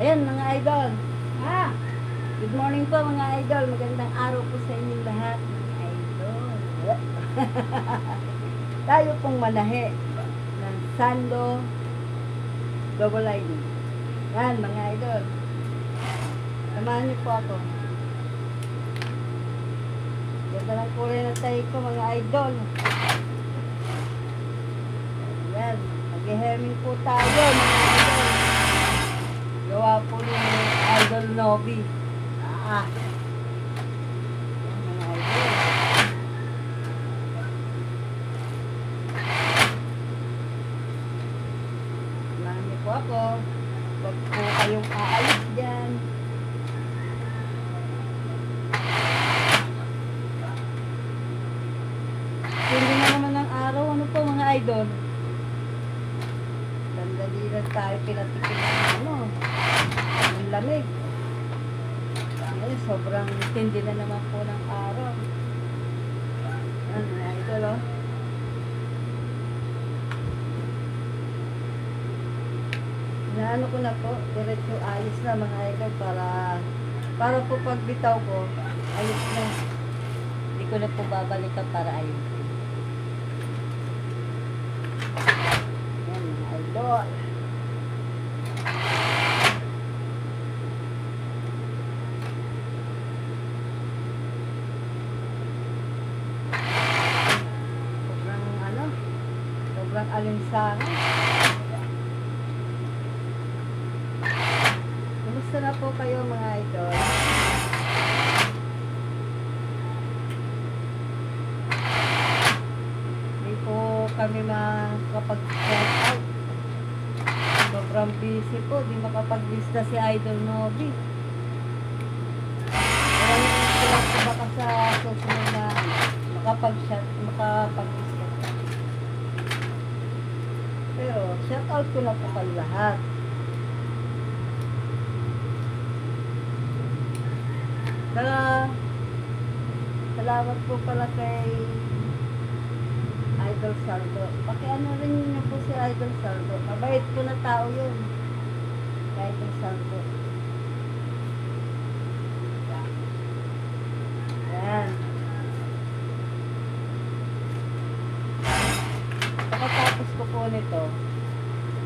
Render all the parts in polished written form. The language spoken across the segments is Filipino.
Ayan mga idol. Ah, Good morning po mga idol. Magandang araw po sa inyong lahat mga idol. Tayo pong manahe ng Sando Double ID. Yan mga idol. Samahan niyo po ako. Ganda ng kulay na tayo ko mga idol. Yan. Mag-hemming po tayo mga idol. Gawa po ni Idol Novi. Yan mga idol. Samahan niyo po ako. Huwag po kayong aalis dyan. Hindi na naman ang araw. Ano po mga idol? Sandali lang tayo pinatikin ng ang lamig. Ay, sobrang tindi na naman po ng araw. Yan mga idol oh. Naano ko na po, diretso ayos na mga idol para po pagbitaw ko, ayos na. Hindi ko na po babalikan para ayos. Yan mga idol. Sobrang alinsangan. Kumusta na po kayo mga idol? Hindi po kami makapag-shout out. Sobrang busy po. Di makapag-lista si Idol Novi. Maraming sila po baka sa susunod na makapag-lista. Pero shout out ko na po kayo lahat. Salamat po pala kay Idol Saldo. Pakiano rin niyo po si Idol Saldo. Mabait po na tao yun. Idol Saldo. Ayan. Pagkatapos ko po nito,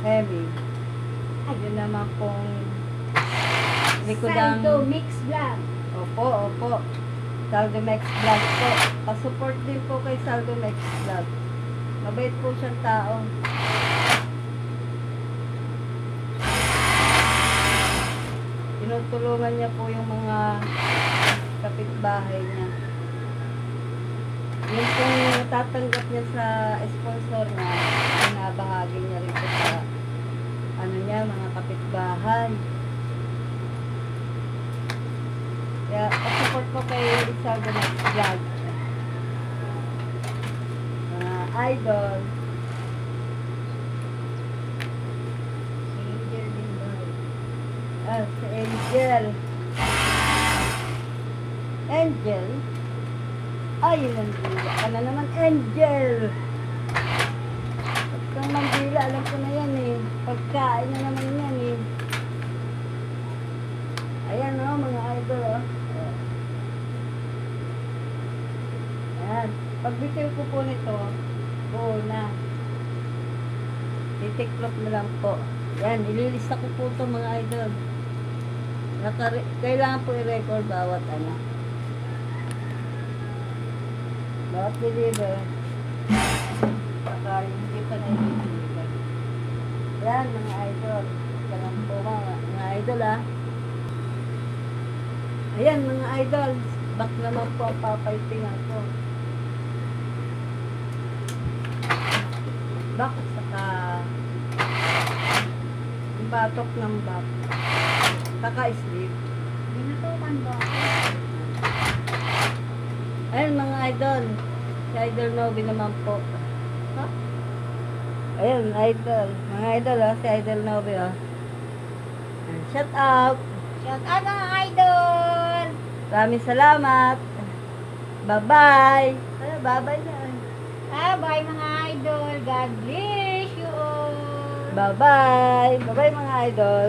heavy. Yun naman pong likodang... Saldo Mix Vlog. Opo. Saldo Max Vlog po. Pasupport din po kay Saldo Max Vlog. Mabait po siyang tao. Tinutulungan niya po yung mga kapitbahay niya. Yung pong tatanggap niya sa sponsor niya, binabahagi niya rin po sa mga kapitbahay. Kaya, pag-support po kay Saldo Max Vlog. Mga idol. Si Angel din ba? Si Angel. Angel? Ay, nandila ka na naman, Angel. Huwag kang mandila, alam ko na yan eh. Pagkain na naman yan eh. Ayan o, mga idol o. Ayan. Pagbitiw ko po nito, buo na. Titiklop na lang po. Ayan, ililista ko po ito mga idol. Kailangan po i-record bawat bawat deliver. Saka hindi pa na i-deliver. Ayan mga idol. Ito lang po mga idol ah. Ayan mga idol, back naman po ang papaitingan ko. Back saka yung batok ng back. Kaka-sleep. Binatukan ba ako? Ayan mga idol, si Idol Novi naman po. Huh? Ayan idol, mga idol si Idol Novi Shout out! Shout out mga idol! Maraming salamat. Bye-bye. Bye-bye na. Bye mga idol. God bless you all. Bye-bye. Bye-bye mga idol.